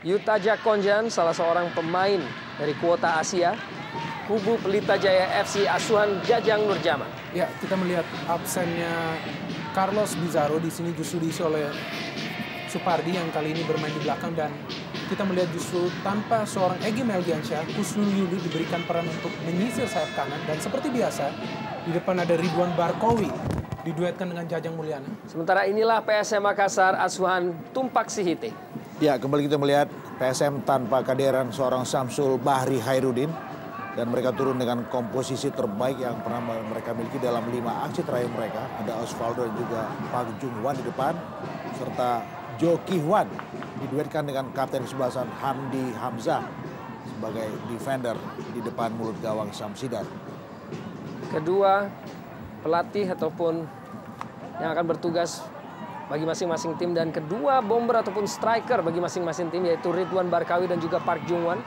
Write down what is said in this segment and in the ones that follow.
Yuta Jakonjan, salah seorang pemain dari kuota Asia, kubu Pelita Jaya FC asuhan Jajang Nurjaman. Ya, kita melihat absennya Carlos Bizarro di sini justru diisi oleh Supardi yang kali ini bermain di belakang, dan kita melihat justru tanpa seorang Egy Melgiansyah, Kusnul Yuli diberikan peran untuk menyisir sayap kanan, dan seperti biasa di depan ada Ridwan Barkowi diduetkan dengan Jajang Mulyana. Sementara inilah PSM Makassar asuhan Tumpak Sihite. Ya, kembali kita melihat PSM tanpa kehadiran seorang Samsul Bahri Hairudin, dan mereka turun dengan komposisi terbaik yang pernah mereka miliki dalam 5 aksi terakhir mereka. Ada Osvaldo dan juga Park Jung Hwan di depan, serta Jo Ki Hwan diduetkan dengan kapten kesebelasan Hamdi Hamzah sebagai defender di depan mulut gawang Samsidar. Kedua pelatih ataupun yang akan bertugas bagi masing-masing tim, dan kedua bomber ataupun striker bagi masing-masing tim, yaitu Ridwan Barkawi dan juga Park Jung Hwan.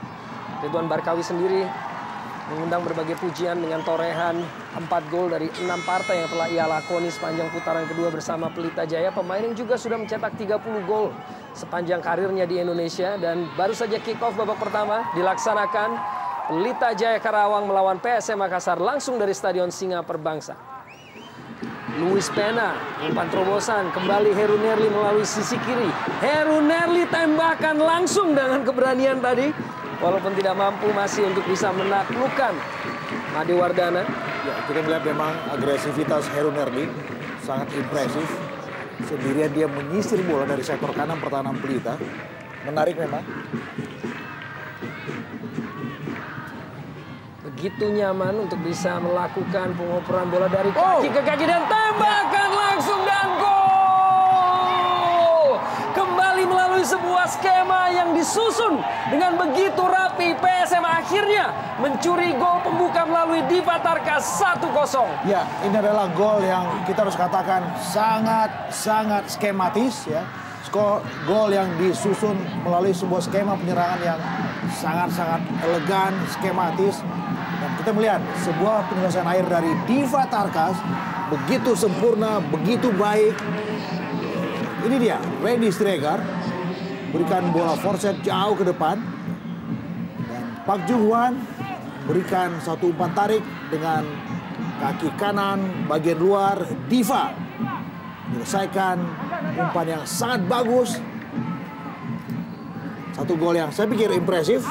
Ridwan Barkawi sendiri mengundang berbagai pujian dengan torehan 4 gol dari 6 partai yang telah ia lakoni sepanjang putaran kedua bersama Pelita Jaya. Pemain yang juga sudah mencetak 30 gol sepanjang karirnya di Indonesia, dan baru saja kick off babak pertama dilaksanakan Pelita Jaya Karawang melawan PSM Makassar langsung dari Stadion Singa Perbangsa. Luis Pena, umpan terobosan, kembali Heru Nerli melalui sisi kiri. Heru Nerli tembakan langsung dengan keberanian tadi, walaupun tidak mampu masih untuk bisa menaklukkan Made Wardana. Ya, kita melihat memang agresivitas Heru Nerli sangat impresif. Sendirian dia menyisir bola dari sektor kanan pertahanan Pelita. Menarik memang. Begitu nyaman untuk bisa melakukan pengoperan bola dari kaki ke kaki dan tembakan langsung dan gol! Kembali melalui sebuah skema yang disusun dengan begitu rapi, PSM akhirnya mencuri gol pembuka melalui Diva Tarkas 1-0. Ya, ini adalah gol yang kita harus katakan sangat skematis ya. Gol yang disusun melalui sebuah skema penyerangan yang sangat elegan, skematis. Dan kita melihat sebuah penyelesaian akhir dari Diva Tarkas begitu sempurna, begitu baik. Ini dia, Randy Stregar berikan bola forset jauh ke depan. Dan Park Jung Hwan berikan satu umpan tarik dengan kaki kanan bagian luar. Diva menyelesaikan umpan yang sangat bagus. Satu gol yang saya pikir impresif.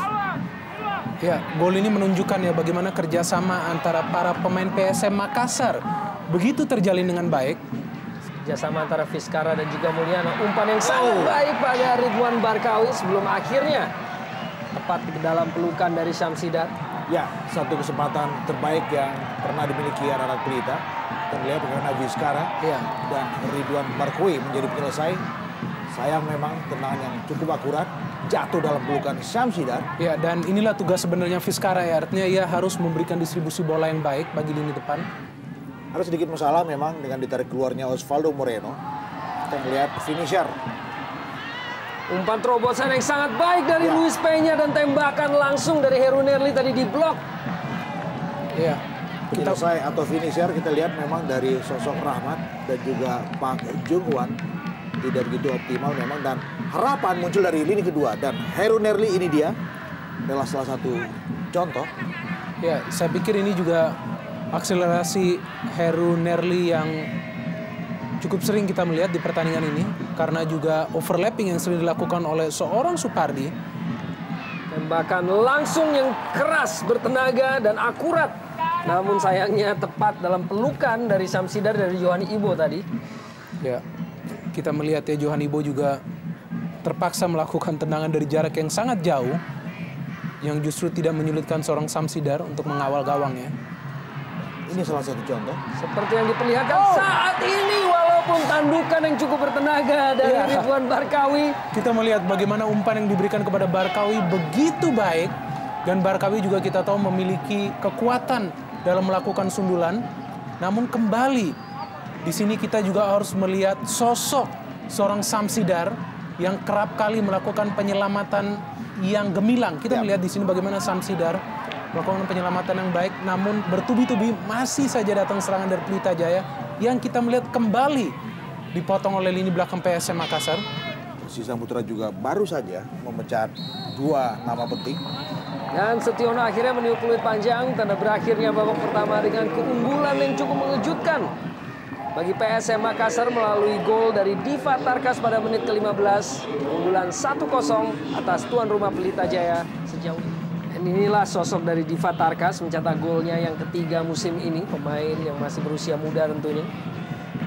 Ya, gol ini menunjukkan ya bagaimana kerjasama antara para pemain PSM Makassar begitu terjalin dengan baik. Kerjasama antara Fiskara dan juga Mulyana. Umpan yang sangat baik pada Ridwan Barkawi sebelum akhirnya tepat di dalam pelukan dari Samsidar. Ya, satu kesempatan terbaik yang pernah dimiliki anak-anak Pelita. Kita melihat bagaimana Fiskara dan Ridwan Barkawi menjadi penyelesai. Sayang memang tendangan yang cukup akurat jatuh dalam pelukan Samsidar. Ya, dan inilah tugas sebenarnya Fiskara ya. Artinya ia harus memberikan distribusi bola yang baik bagi lini depan. Ada sedikit masalah memang dengan ditarik keluarnya Osvaldo Moreno. Kita melihat finisher. Umpan terobosan yang sangat baik dari Luis Peña dan tembakan langsung dari Heru Nerli tadi diblok. Ya. Penyelesai atau finisher kita lihat memang dari sosok Rahmat dan juga Park Jung Hwan tidak begitu optimal memang, dan harapan muncul dari lini kedua, dan Heru Nerli ini dia adalah salah satu contoh. Ya, saya pikir ini juga akselerasi Heru Nerli yang cukup sering kita melihat di pertandingan ini, karena juga overlapping yang sering dilakukan oleh seorang Supardi. Tembakan langsung yang keras, bertenaga dan akurat, namun sayangnya tepat dalam pelukan dari Samsidar dari Yohani Ibo tadi. Ya, kita melihat ya Yohani Ibo juga terpaksa melakukan tendangan dari jarak yang sangat jauh, yang justru tidak menyulitkan seorang Samsidar untuk mengawal gawangnya. Ini salah satu contoh. Seperti yang diperlihatkan saat ini, walaupun tandukan yang cukup bertenaga dari Ridwan Barkawi. Kita melihat bagaimana umpan yang diberikan kepada Barkawi begitu baik, dan Barkawi juga kita tahu memiliki kekuatan dalam melakukan sundulan. Namun kembali di sini kita juga harus melihat sosok seorang Samsidar yang kerap kali melakukan penyelamatan yang gemilang. Kita melihat di sini bagaimana Samsidar melakukan penyelamatan yang baik, namun bertubi-tubi masih saja datang serangan dari Pelita Jaya yang kita melihat kembali dipotong oleh lini belakang PSM Makassar. Sisa Putra juga baru saja memecat 2 nama penting. Dan Setiono akhirnya meniup peluit panjang, tanda berakhirnya babak pertama dengan keunggulan yang cukup mengejutkan bagi PSM Makassar melalui gol dari Diva Tarkas pada menit ke-15. Keunggulan 1-0 atas tuan rumah Pelita Jaya sejauh ini. Dan inilah sosok dari Diva Tarkas mencetak golnya yang ketiga musim ini. Pemain yang masih berusia muda tentunya.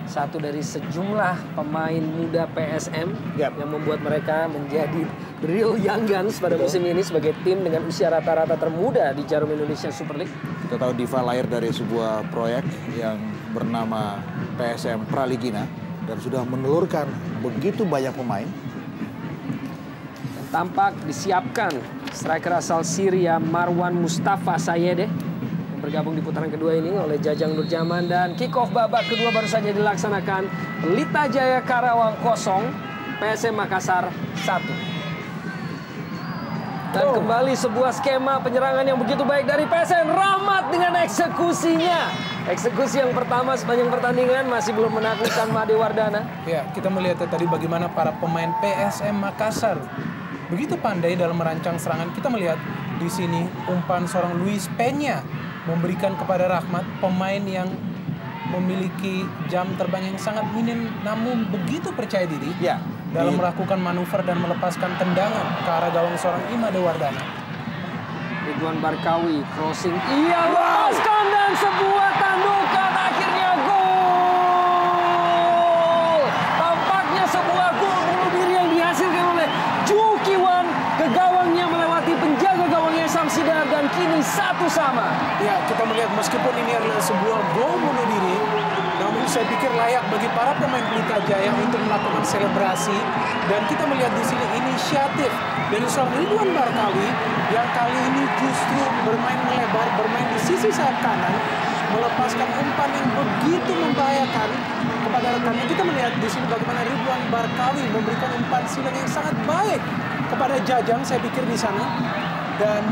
Satu dari sejumlah pemain muda PSM yang membuat mereka menjadi real young guns pada musim ini sebagai tim dengan usia rata-rata termuda di Jarum Indonesia Super League. Kita tahu Diva lahir dari sebuah proyek yang bernama PSM Praligina dan sudah menelurkan begitu banyak pemain. Dan tampak disiapkan striker asal Syria Marwan Mustafa Sayede bergabung di putaran kedua ini oleh Jajang Nurjaman, dan kick off babak kedua baru saja dilaksanakan. Pelita Jaya Karawang 0, PSM Makassar 1. Dan kembali sebuah skema penyerangan yang begitu baik dari PSM. Rahmat dengan eksekusinya. Eksekusi yang pertama sepanjang pertandingan masih belum menaklukkan Made Wardana. Ya, kita melihat tadi bagaimana para pemain PSM Makassar begitu pandai dalam merancang serangan. Kita melihat di sini umpan seorang Luis Peña memberikan kepada Rahmat, pemain yang memiliki jam terbang yang sangat minim namun begitu percaya diri dalam melakukan manuver dan melepaskan tendangan ke arah gawang seorang Made Wardana. Ridwan Barkawi crossing, ia lepaskan dan sebuah tandukan, akhirnya gol. Tampaknya sebuah gol bunuh diri yang dihasilkan oleh Juki Wan ke gawangnya melewati penjaga gawangnya Samsidar, dan kini 1-1. Ya, kita melihat meskipun ini adalah sebuah gol bunuh diri, namun saya pikir layak bagi para pemain Pelita Jaya untuk melakukan selebrasi. Dan kita melihat di sini inisiatif dari seorang Ridwan Barkawi yang kali ini justru bermain melebar, bermain di sisi sayap kanan, melepaskan umpan yang begitu membahayakan kepada rekannya. Kita melihat di sini bagaimana Ridwan Barkawi memberikan umpan silang yang sangat baik kepada Jajang, saya pikir di sana. Dan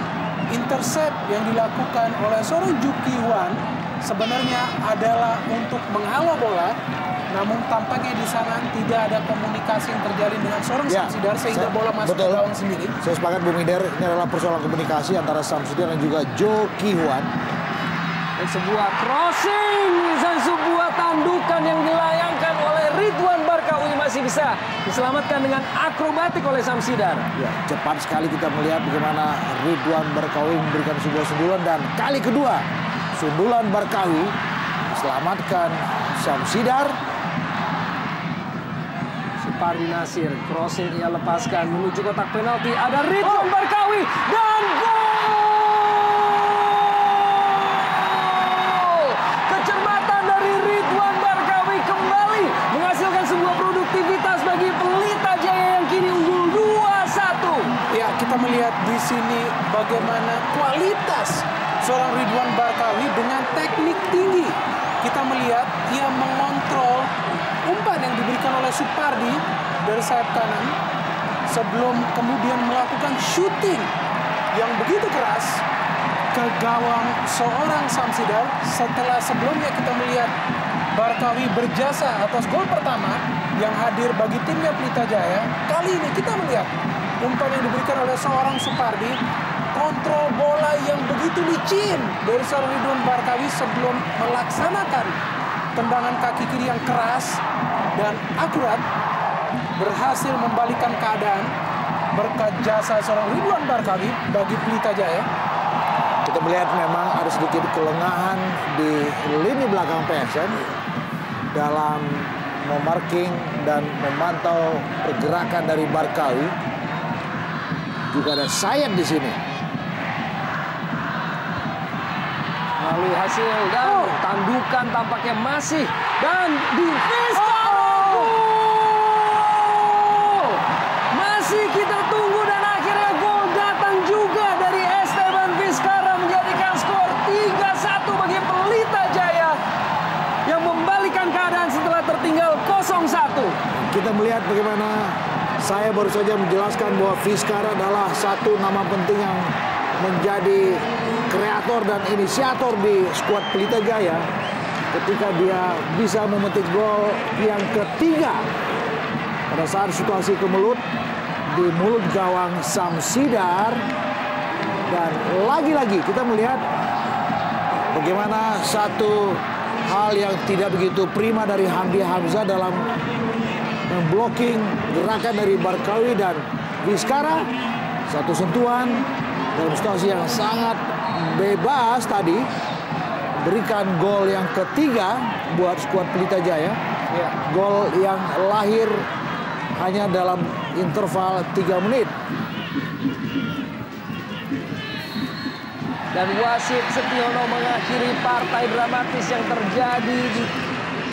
intercept yang dilakukan oleh seorang Juki Wan sebenarnya adalah untuk menghalau bola, namun tampaknya di sana tidak ada komunikasi yang terjalin dengan seorang Samsidar sehingga bola masuk ke gawang sendiri. Saya sepakat Bung Mider, ini adalah persoalan komunikasi antara Samsidar dan juga Juki Wan. Dan sebuah crossing dan sebuah tandukan yang dilayangkan oleh Ridwan Barkawi masih bisa diselamatkan dengan akrobatik oleh Samsidar. Ya, cepat sekali kita melihat bagaimana Ridwan Barkawi memberikan sebuah sundulan, dan kali kedua sundulan Barkawi diselamatkan Samsidar. Supardi Nasir crossing, ia lepaskan menuju kotak penalti, ada Ridwan Barkawi dan gol! Kecermatan dari Ridwan Barkawi kembali menghasilkan sebuah produktivitas bagi Pelita Jaya yang kini unggul 2-1. Ya, kita melihat di sini bagaimana kualitas seorang Ridwan Barkawi dengan teknik tinggi. Kita melihat ia mengontrol umpan yang diberikan oleh Supardi dari sayap kanan sebelum kemudian melakukan shooting yang begitu keras ke gawang seorang Samsidar. Setelah sebelumnya kita melihat Barkawi berjasa atas gol pertama yang hadir bagi timnya Pelita Jaya, kali ini kita melihat umpan yang diberikan oleh seorang Supardi, kontrol bola yang begitu licin dari seorang Ridwan Barkawi sebelum melaksanakan tendangan kaki kiri yang keras dan akurat, berhasil membalikan keadaan berkat jasa seorang Ridwan Barkawi bagi Pelita Jaya. Kita melihat memang ada sedikit kelengahan di lini belakang PSM dalam memarking dan memantau pergerakan dari Barkawi. Juga ada Sayed di sini. Lalu hasil dan tandukan tampaknya masih, dan di Vizcarra gol! Masih kita tunggu dan akhirnya gol datang juga dari Esteban Vizcarra menjadikan skor 3-1 bagi Pelita Jaya yang membalikan keadaan setelah tertinggal 0-1. Kita melihat bagaimana saya baru saja menjelaskan bahwa Vizcarra adalah satu nama penting yang menjadi kreator dan inisiator di skuad Pelita Jaya ketika dia bisa memetik gol yang ketiga Pada saat situasi kemelut di mulut gawang Samsidar. Dan lagi-lagi kita melihat bagaimana satu hal yang tidak begitu prima dari Hamdi Hamzah dalam memblocking gerakan dari Barkawi dan Vizcara. Satu sentuhan dalam situasi yang sangat bebas tadi berikan gol yang ketiga buat skuad Pelita Jaya. Ya. Gol yang lahir hanya dalam interval 3 menit. Dan wasit Setiono mengakhiri partai dramatis yang terjadi di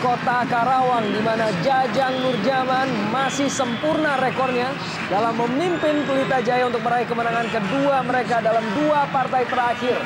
Kota Karawang, di mana Jajang Nurjaman masih sempurna rekornya dalam memimpin Pelita Jaya untuk meraih kemenangan kedua mereka dalam 2 partai terakhir.